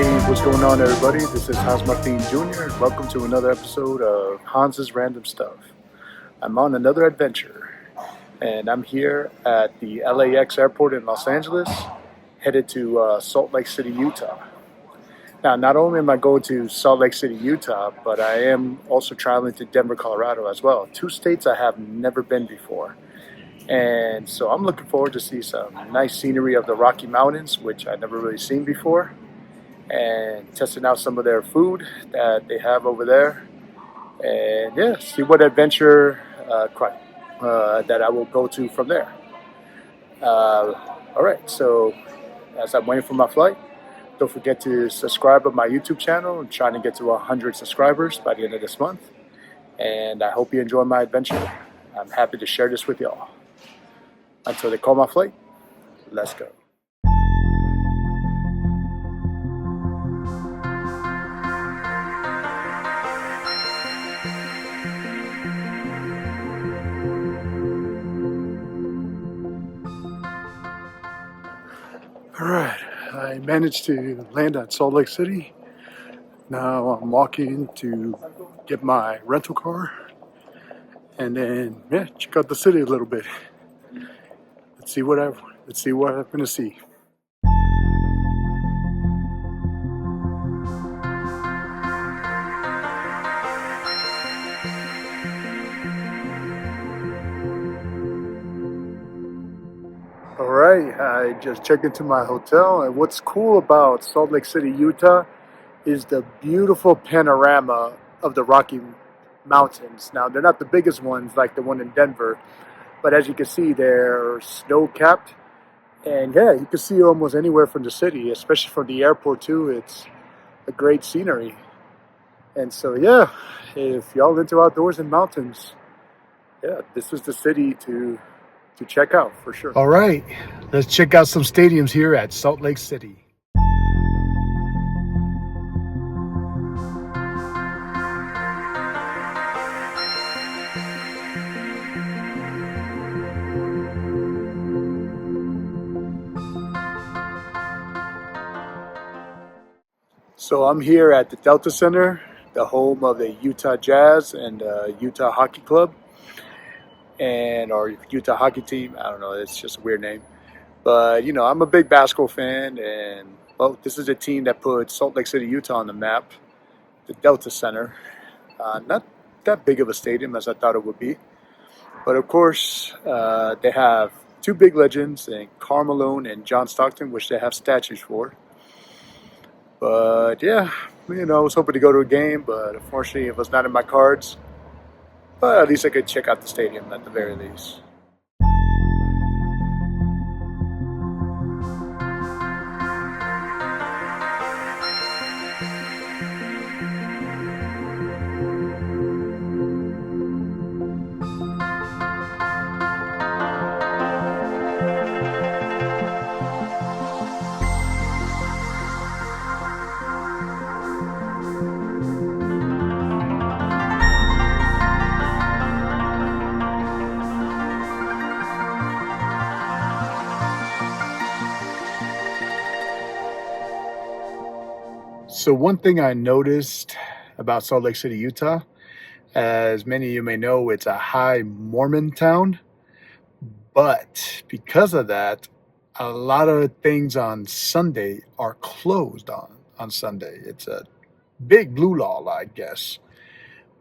Hey, what's going on, everybody? This is Hans Martin Jr., and welcome to another episode of Hans's Random Stuff. I'm on another adventure, and I'm here at the LAX airport in Los Angeles, headed to Salt Lake City, Utah. Now, not only am I going to Salt Lake City, Utah, but I am also traveling to Denver, Colorado as well. Two states I have never been before. And so I'm looking forward to see some nice scenery of the Rocky Mountains, which I've never really seen before, and testing out some of their food that they have over there. And yeah, see what adventure that I will go to from there. All right, so as I'm waiting for my flight, don't forget to subscribe on my YouTube channel. I'm trying to get to 100 subscribers by the end of this month. And I hope you enjoy my adventure. I'm happy to share this with y'all. Until they call my flight, let's go. All right, I managed to land at Salt Lake City. Now I'm walking to get my rental car and then check out the city a little bit. Let's see what I'm gonna see. All right, I just checked into my hotel, and what's cool about Salt Lake City, Utah, is the beautiful panorama of the Rocky Mountains. Now, they're not the biggest ones like the one in Denver, but as you can see, they're snow-capped. And yeah, you can see almost anywhere from the city, especially from the airport too. It's a great scenery. And so yeah, if y'all into outdoors and mountains, yeah, this is the city to check out for sure. All right, let's check out some stadiums here at Salt Lake City. So I'm here at the Delta Center, the home of the Utah Jazz and Utah Hockey Club, or Utah Hockey Team. I don't know, it's just a weird name. But, I'm a big basketball fan, and, well, this is a team that put Salt Lake City, Utah on the map, the Delta Center. Not that big of a stadium as I thought it would be. But, of course, they have two big legends, Karl Malone and John Stockton, which they have statues for. But yeah, I was hoping to go to a game, but unfortunately it was not in my cards. But at least I could check out the stadium at the very least. So one thing I noticed about Salt Lake City, Utah, as many of you may know, it's a high Mormon town. But because of that, a lot of things on Sunday are closed on Sunday. It's a big blue law, I guess.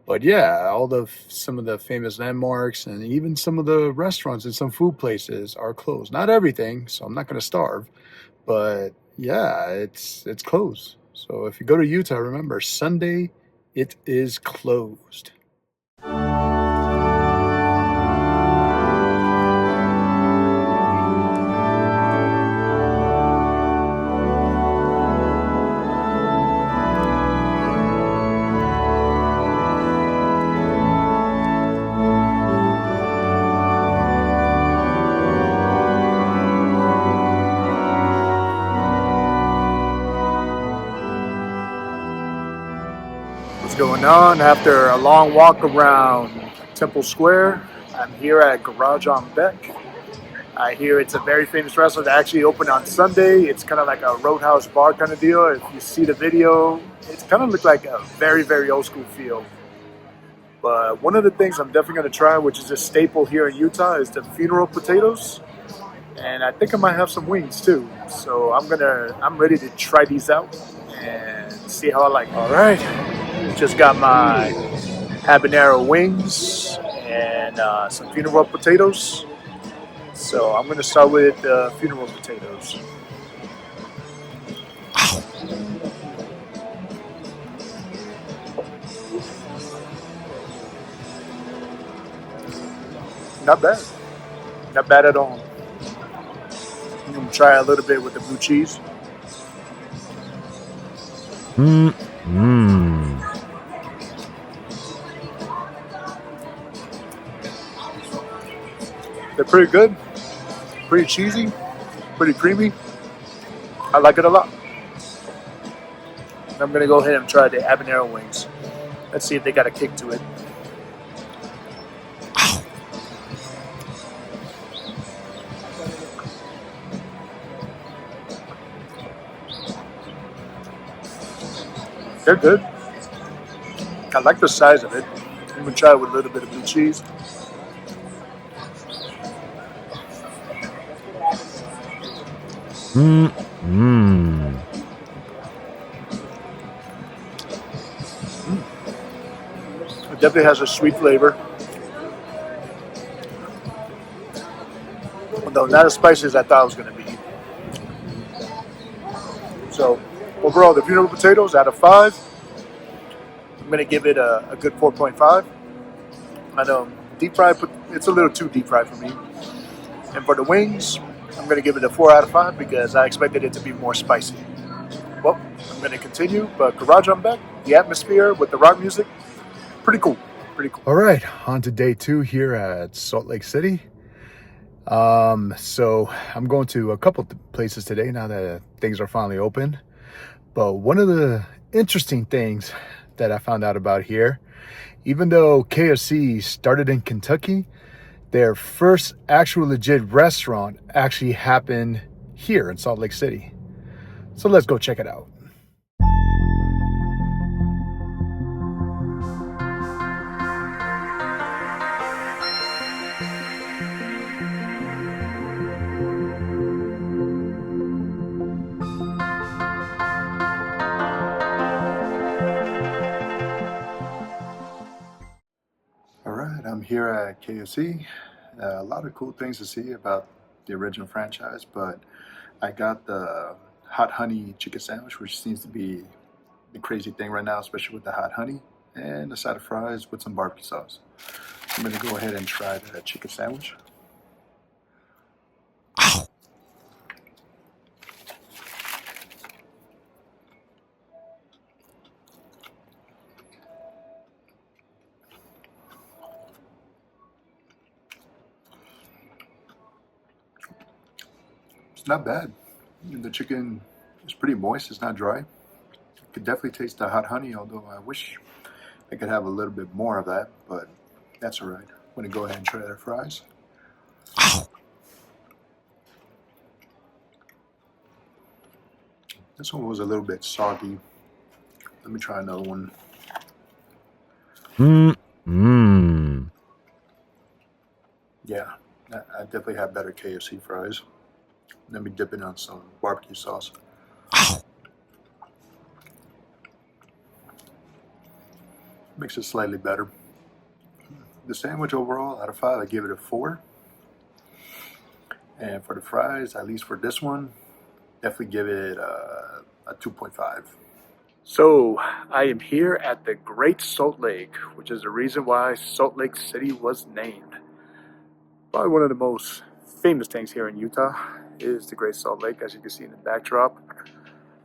But yeah, some of the famous landmarks and even some of the restaurants and some food places are closed. Not everything, so I'm not going to starve. But yeah, it's closed. So if you go to Utah, remember, Sunday, it is closed. What's going on? After a long walk around Temple Square, I'm here at Garage on Beck. I hear it's a very famous restaurant that actually opened on Sunday. It's kind of like a roadhouse bar kind of deal. If you see the video, it's kind of look like a very, very old school feel. But one of the things I'm definitely going to try, which is a staple here in Utah, is the funeral potatoes. And I think I might have some wings too. So I'm ready to try these out and see how I like it. All right, just got my habanero wings and some funeral potatoes. So I'm gonna start with the funeral potatoes. Not bad, not bad at all. I'm gonna try a little bit with the blue cheese. They're pretty good, pretty cheesy, pretty creamy. I like it a lot. I'm gonna go ahead and try the habanero wings. Let's see if they got a kick to it. They're good. I like the size of it. I'm gonna try it with a little bit of blue cheese. It definitely has a sweet flavor. Although not as spicy as I thought it was gonna be. So overall, the funeral potatoes out of 5, I'm gonna give it a good 4.5. I know deep fried, but it's a little too deep fried for me. And for the wings, I'm gonna give it a 4 out of 5 because I expected it to be more spicy. Well, I'm gonna continue, but garage on back. The atmosphere with the rock music, pretty cool. Pretty cool. All right, on to day 2 here at Salt Lake City. So I'm going to a couple places today now that things are finally open. But one of the interesting things that I found out about here, even though KFC started in Kentucky, their first actual legit restaurant actually happened here in Salt Lake City. So let's go check it out. All right, I'm here at KFC. A lot of cool things to see about the original franchise, but I got the hot honey chicken sandwich, which seems to be the crazy thing right now, especially with the hot honey, and a side of fries with some barbecue sauce. I'm gonna go ahead and try the chicken sandwich. It's not bad. The chicken is pretty moist, it's not dry. You could definitely taste the hot honey, although I wish I could have a little bit more of that, but that's all right. I'm gonna go ahead and try their fries. This one was a little bit soggy. Let me try another one. Yeah, I definitely have better KFC fries. Let me dip it on some barbecue sauce. Makes it slightly better. The sandwich overall, out of 5, I give it a 4. And for the fries, at least for this one, definitely give it a 2.5. So I am here at the Great Salt Lake, which is the reason why Salt Lake City was named. Probably one of the most famous things here in Utah is the Great Salt Lake, as you can see in the backdrop.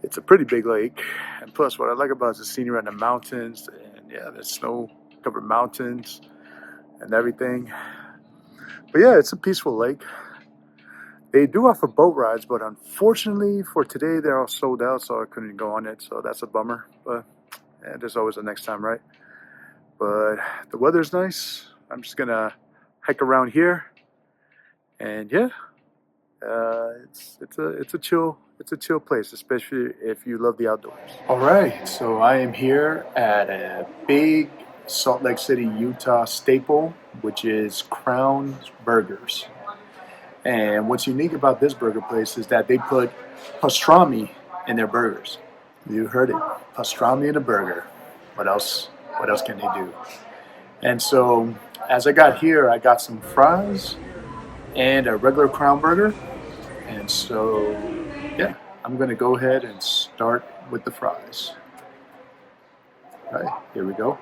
It's a pretty big lake, and plus what I like about it is the scenery on the mountains, and yeah, the snow-covered mountains and everything. But yeah, it's a peaceful lake. They do offer boat rides, but unfortunately for today, they're all sold out, so I couldn't go on it, so that's a bummer. But yeah, there's always a next time, right? But the weather's nice. I'm just gonna hike around here, and yeah, It's a chill place, especially if you love the outdoors. All right, so I am here at a big Salt Lake City, Utah staple, which is Crown's Burgers. And what's unique about this burger place is that they put pastrami in their burgers. You heard it, pastrami in a burger. What else? What else can they do? And so, as I got here, I got some fries and a regular Crown burger. And so, yeah, I'm gonna go ahead and start with the fries. All right, here we go.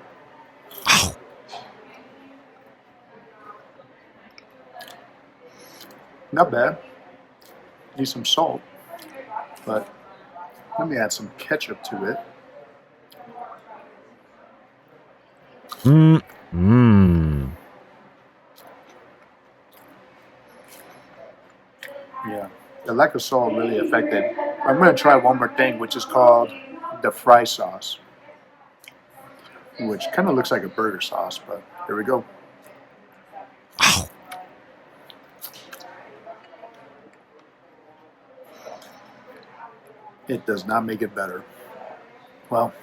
Not bad. Need some salt, but let me add some ketchup to it. Yeah, the lack of salt really affected. I'm gonna try one more thing, which is called the fry sauce, which kind of looks like a burger sauce, but here we go. It does not make it better. Well,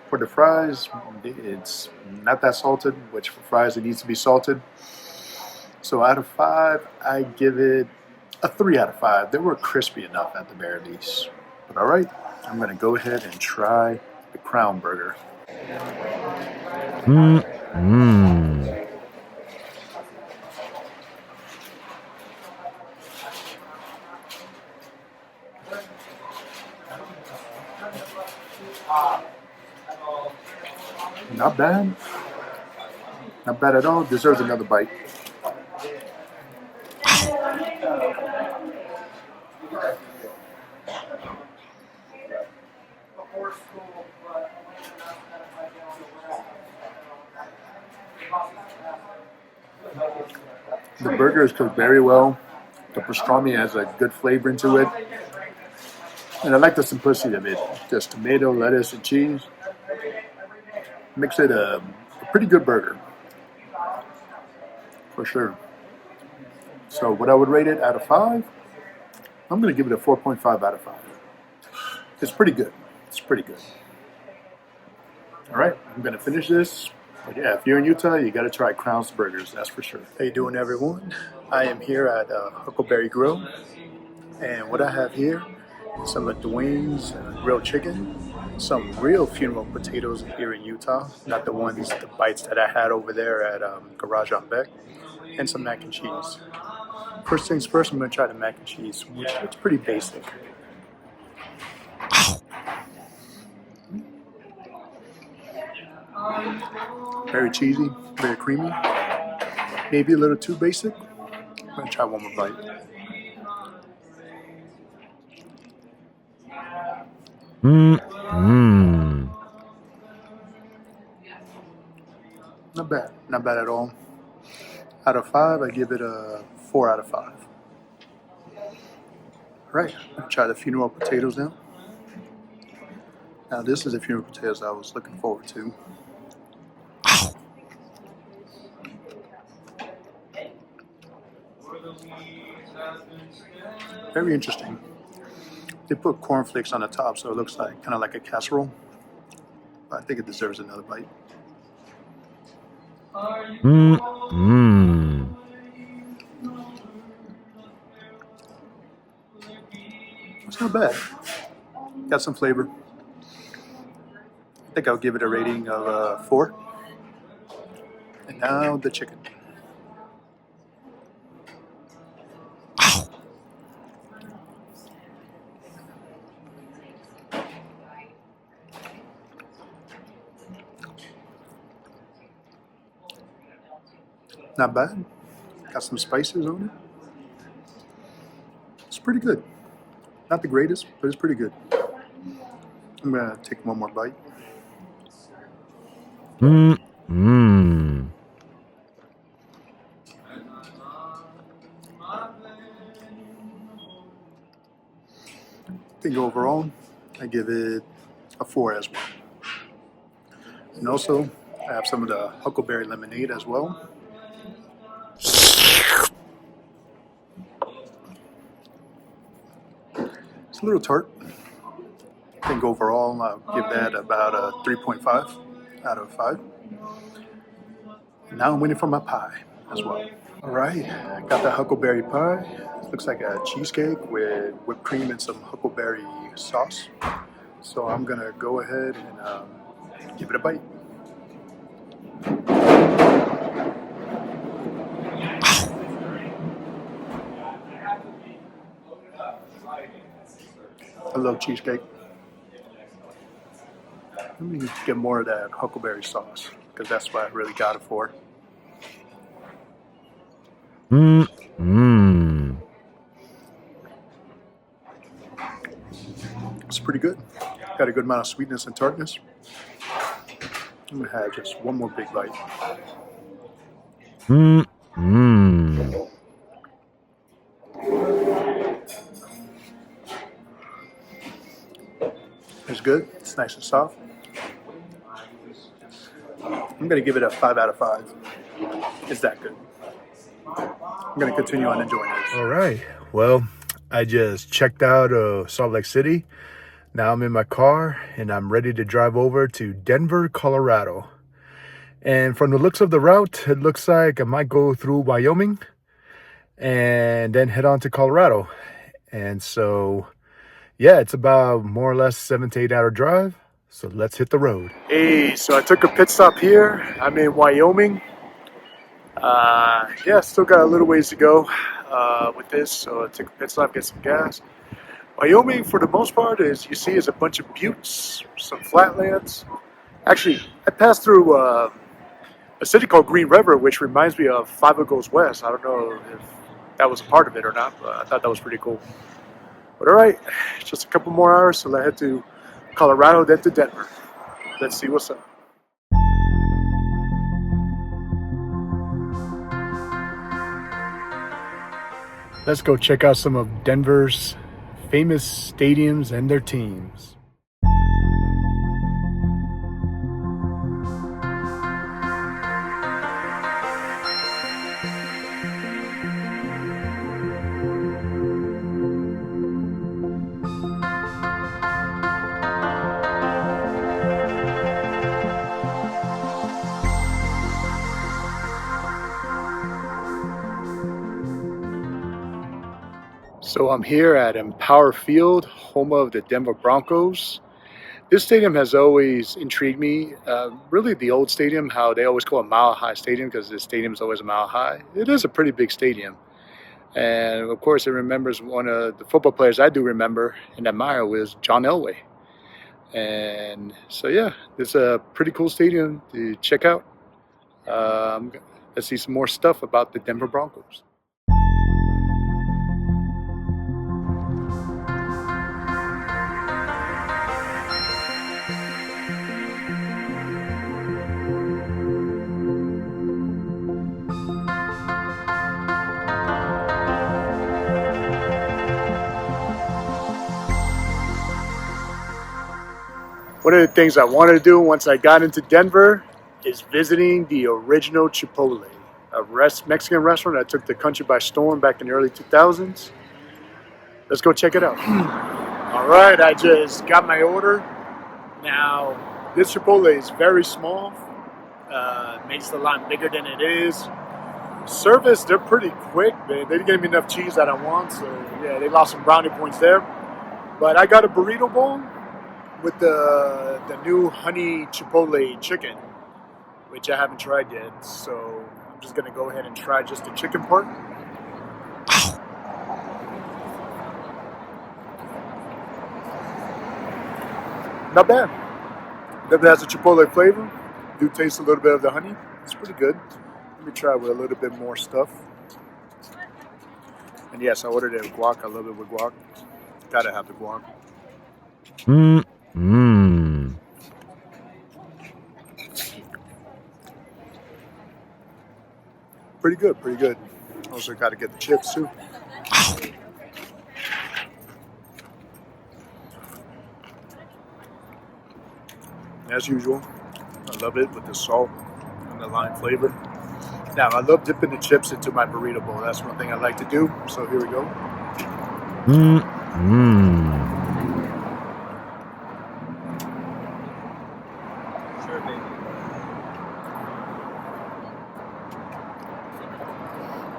for the fries, it's not that salted, which for fries it needs to be salted. So out of 5, I give it a 3 out of 5. They were crispy enough at the very least. But all right, I'm gonna go ahead and try the Crown Burger. Not bad. Not bad at all. Deserves another bite. The burger is cooked very well. The pastrami has a good flavor into it. And I like the simplicity of it. Just tomato, lettuce, and cheese. Makes it a pretty good burger. For sure. So what I would rate it out of 5, I'm going to give it a 4.5 out of 5. It's pretty good. It's pretty good. All right, I'm going to finish this. But yeah, if you're in Utah, you got to try Crown's Burgers, that's for sure. How you doing, everyone? I am here at Huckleberry Grill. And what I have here is some of Dwayne's grilled chicken, some real funeral potatoes here in Utah, not the ones, the bites that I had over there at Garage on Beck, and some mac and cheese. First things first, I'm going to try the mac and cheese, which looks pretty basic. Very cheesy, very creamy, maybe a little too basic. I'm going to try one more bite. Not bad, not bad at all. Out of 5, I give it a 4 out of 5. All right, I'm going to try the funeral potatoes now. Now this is the funeral potatoes I was looking forward to. Very interesting. They put cornflakes on the top, so it looks like kind of like a casserole. But I think it deserves another bite. It's not bad. Got some flavor. I think I'll give it a rating of 4. And now the chicken. Not bad. Got some spices on it. It's pretty good. Not the greatest, but it's pretty good. I'm gonna take one more bite. I think overall, I give it a 4 as well. And also, I have some of the huckleberry lemonade as well. It's a little tart. I think overall I'll give that about a 3.5 out of 5. Now I'm waiting for my pie as well. All right, got the huckleberry pie. Looks like a cheesecake with whipped cream and some huckleberry sauce. So I'm gonna go ahead and give it a bite. I love cheesecake. Let me get more of that huckleberry sauce because that's what I really got it for. It's pretty good. Got a good amount of sweetness and tartness. I'm gonna have just one more big bite. It's good. It's nice and soft. I'm gonna give it a 5 out of 5. It's that good. I'm gonna continue on enjoying this. All right. Well, I just checked out of Salt Lake City. Now I'm in my car and I'm ready to drive over to Denver, Colorado. And from the looks of the route, it looks like I might go through Wyoming and then head on to Colorado. And so, yeah, it's about more or less 7 to 8 hour drive. So let's hit the road. Hey, so I took a pit stop here. I'm in Wyoming. Yeah, still got a little ways to go with this. So I took a pit stop, get some gas. Wyoming, for the most part, is a bunch of buttes, some flatlands. Actually, I passed through a city called Green River, which reminds me of Five Goes West. I don't know if that was a part of it or not, but I thought that was pretty cool. But all right, just a couple more hours, so I head to Colorado, then to Denver. Let's see what's up. Let's go check out some of Denver's famous stadiums and their teams. So I'm here at Empower Field, home of the Denver Broncos. This stadium has always intrigued me. Really the old stadium, how they always call it Mile High Stadium because the stadium is always a mile high. It is a pretty big stadium. And of course it remembers one of the football players I do remember and admire was John Elway. And so yeah, it's a pretty cool stadium to check out. Let's see some more stuff about the Denver Broncos. One of the things I wanted to do once I got into Denver is visiting the original Chipotle, a Mexican restaurant that took the country by storm back in the early 2000s. Let's go check it out. All right, I just got my order. Now, this Chipotle is very small. Makes the line bigger than it is. Service, they're pretty quick. They didn't give me enough cheese that I want, so yeah, they lost some brownie points there. But I got a burrito bowl with the new honey Chipotle chicken, which I haven't tried yet. So I'm just gonna go ahead and try just the chicken part. Not bad. Definitely has a Chipotle flavor. Do taste a little bit of the honey. It's pretty good. Let me try with a little bit more stuff. And yes, I ordered it with guac. I love it with guac. Gotta have the guac. Pretty good, pretty good. Also got to get the chips too. As usual, I love it with the salt and the lime flavor. Now, I love dipping the chips into my burrito bowl. That's one thing I like to do. So here we go. Mmm. Sure, baby.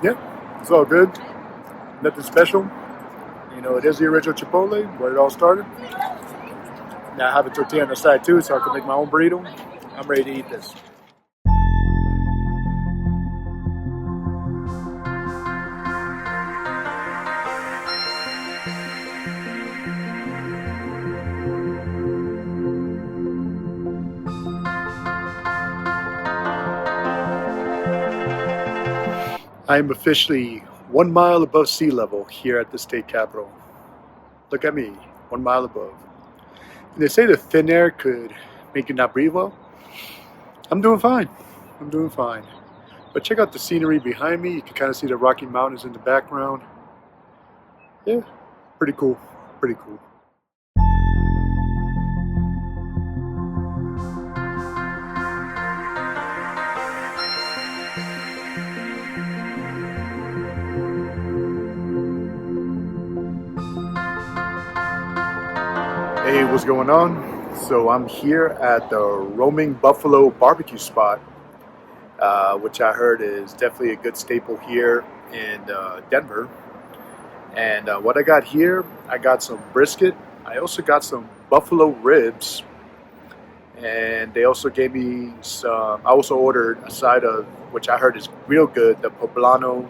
Yeah, it's all good. Nothing special. You know, it is the original Chipotle, where it all started. Now I have a tortilla on the side too, so I can make my own burrito. I'm ready to eat this. I am officially 1 mile above sea level here at the state capitol. Look at me, 1 mile above. And they say the thin air could make you not breathe well. I'm doing fine. I'm doing fine. But check out the scenery behind me. You can kind of see the Rocky Mountains in the background. Yeah, pretty cool. Pretty cool. Hey, what's going on? So I'm here at the Roaming Buffalo barbecue spot, which I heard is definitely a good staple here in Denver. And what I got here, I got some brisket. I also got some buffalo ribs, and they also gave me some. I also ordered a side of, which I heard is real good, the poblano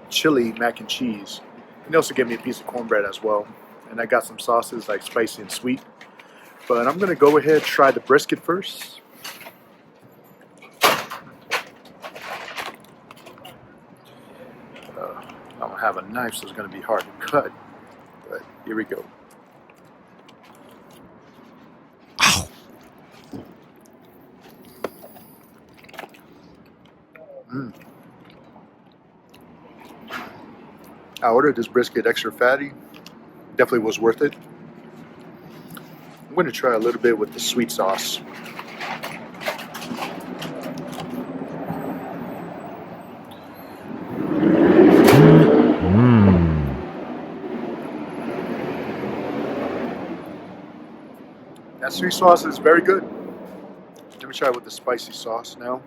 chili mac and cheese. And they also gave me a piece of cornbread as well. And I got some sauces like spicy and sweet. But I'm gonna go ahead and try the brisket first. I don't have a knife, so it's gonna be hard to cut. But here we go. Mm. I ordered this brisket extra fatty. Definitely was worth it. I'm gonna try a little bit with the sweet sauce. Mmm. That sweet sauce is very good. Let me try with the spicy sauce now.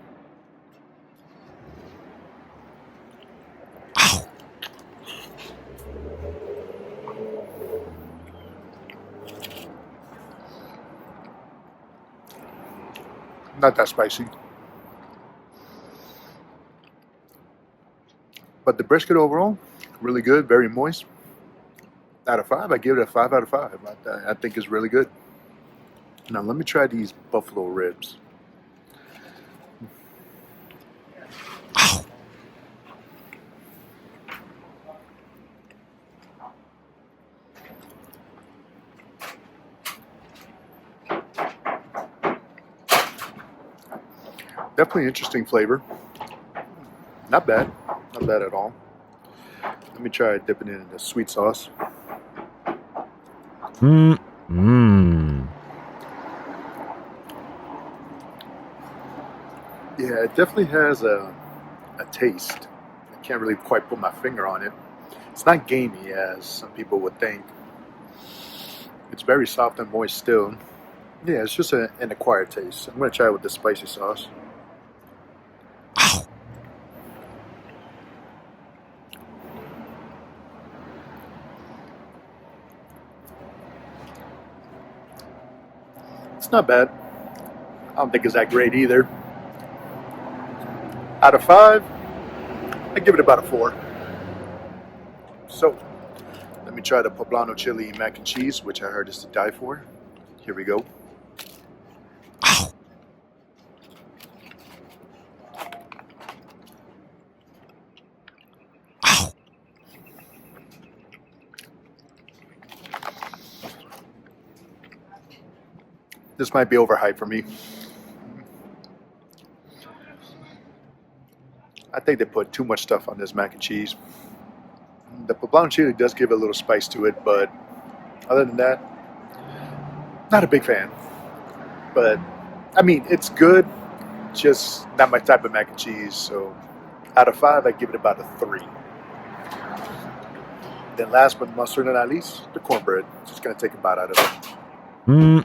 Not that spicy. But the brisket overall, really good, very moist. Out of 5, I give it a 5 out of 5. I think it's really good. Now let me try these buffalo ribs. Definitely interesting flavor. Not bad. Not bad at all. Let me try dipping it in the sweet sauce. Mmm. Yeah, it definitely has a taste. I can't really quite put my finger on it. It's not gamey as some people would think. It's very soft and moist still. Yeah, it's just an acquired taste. I'm going to try it with the spicy sauce. It's not bad. I don't think it's that great either. Out of 5, I give it about a 4. So, let me try the poblano chili mac and cheese, which I heard is to die for. Here we go. This might be overhyped for me. I think they put too much stuff on this mac and cheese. The poblano chili does give a little spice to it, but other than that, not a big fan. But I mean, it's good, just not my type of mac and cheese. So out of 5, I give it about a 3. Then last but mustard and not least, the cornbread. Just gonna take a bite out of it. Mmm.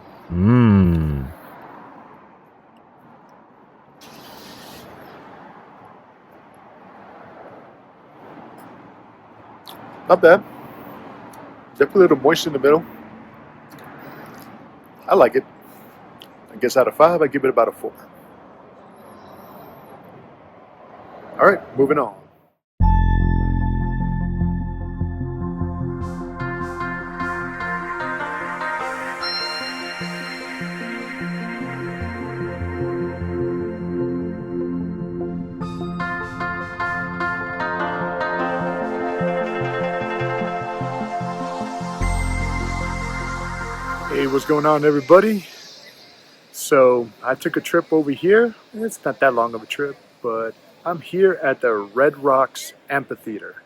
Not bad. Definitely a little moist in the middle. I like it. I guess out of 5, I give it about a 4. All right, moving on. Hey, what's going on, everybody? So I took a trip over here. It's not that long of a trip, but I'm here at the Red Rocks Amphitheater.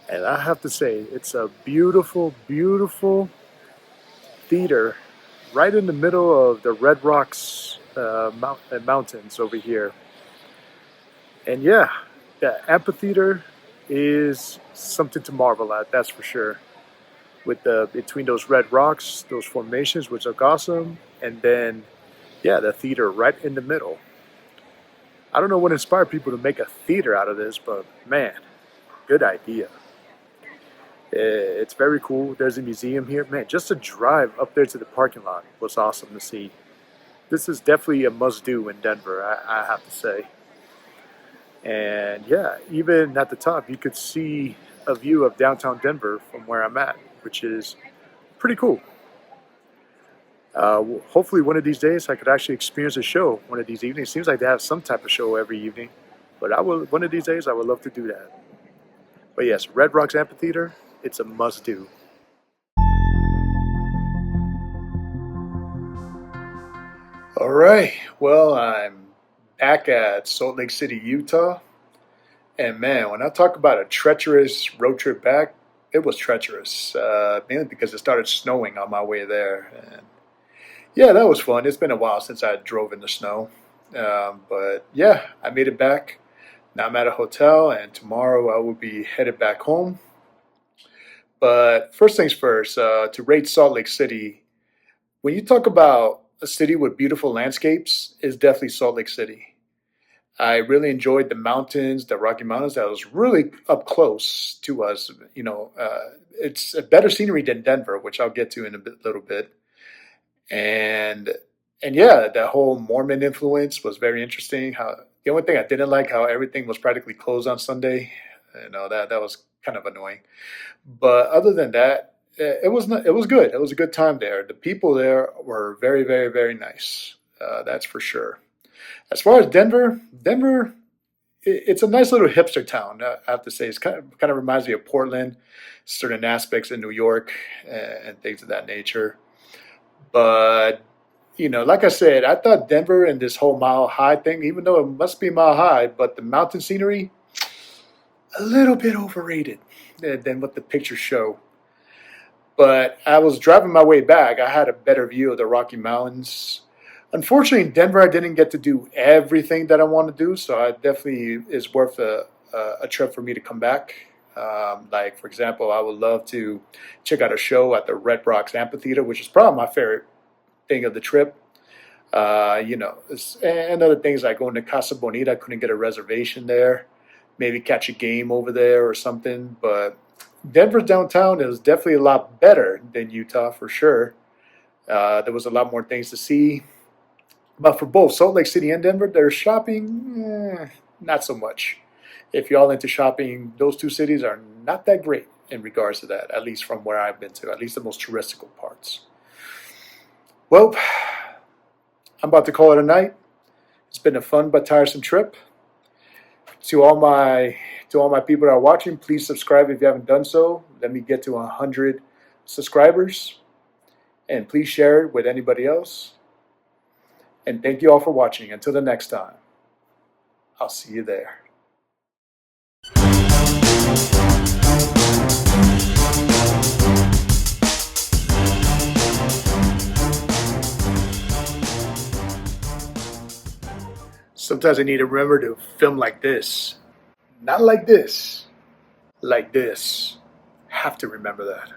And I have to say, it's a beautiful, beautiful theater right in the middle of the Red Rocks mountains over here. And yeah, the amphitheater is something to marvel at, that's for sure. With the between those red rocks, those formations, which look awesome, and then yeah, the theater right in the middle. I don't know what inspired people to make a theater out of this, but man, good idea. It's very cool. There's a museum here. Man, just to drive up there to the parking lot was awesome to see. This is definitely a must-do in Denver, I have to say. And yeah, even at the top, you could see a view of downtown Denver from where I'm at, which is pretty cool. Hopefully one of these days I could actually experience a show one of these evenings. Seems like they have some type of show every evening, but one of these days I would love to do that. But yes, Red Rocks Amphitheater, it's a must-do. All right, well, I'm back at Salt Lake City, Utah. And man, when I talk about a treacherous road trip back, it was treacherous, mainly because it started snowing on my way there. And yeah, that was fun. It's been a while since I drove in the snow. But yeah, I made it back. Now I'm at a hotel, and tomorrow I will be headed back home. But first things first, to rate Salt Lake City, when you talk about a city with beautiful landscapes, it's definitely Salt Lake City. I really enjoyed the mountains, the Rocky Mountains. That was really up close to us. It's a better scenery than Denver, which I'll get to in a little bit. And and yeah, that whole Mormon influence was very interesting. How the only thing I didn't like how everything was practically closed on Sunday. That was kind of annoying. But other than that, it was not, it was good. It was a good time there. The people there were very, very, very nice. That's for sure. As far as Denver, it's a nice little hipster town. I have to say, it's kind of reminds me of Portland, certain aspects in New York and things of that nature. But like I said, I thought Denver and this whole Mile High thing, even though it must be Mile High, but the mountain scenery a little bit overrated than what the pictures show. But I was driving my way back. I had a better view of the Rocky Mountains. Unfortunately, in Denver, I didn't get to do everything that I want to do, so it definitely is worth a trip for me to come back. Like, for example, I would love to check out a show at the Red Rocks Amphitheater, which is probably my favorite thing of the trip. And other things like going to Casa Bonita. I couldn't get a reservation there. Maybe catch a game over there or something. But Denver downtown is definitely a lot better than Utah for sure. There was a lot more things to see. But for both Salt Lake City and Denver, their shopping, not so much. If you're all into shopping, those two cities are not that great in regards to that, at least from where I've been to, at least the most touristical parts. Well, I'm about to call it a night. It's been a fun but tiresome trip. To all my people that are watching, please subscribe if you haven't done so. Let me get to 100 subscribers. And please share it with anybody else. And thank you all for watching. Until the next time, I'll see you there. Sometimes I need to remember to film like this. Not like this. Like this. Have to remember that.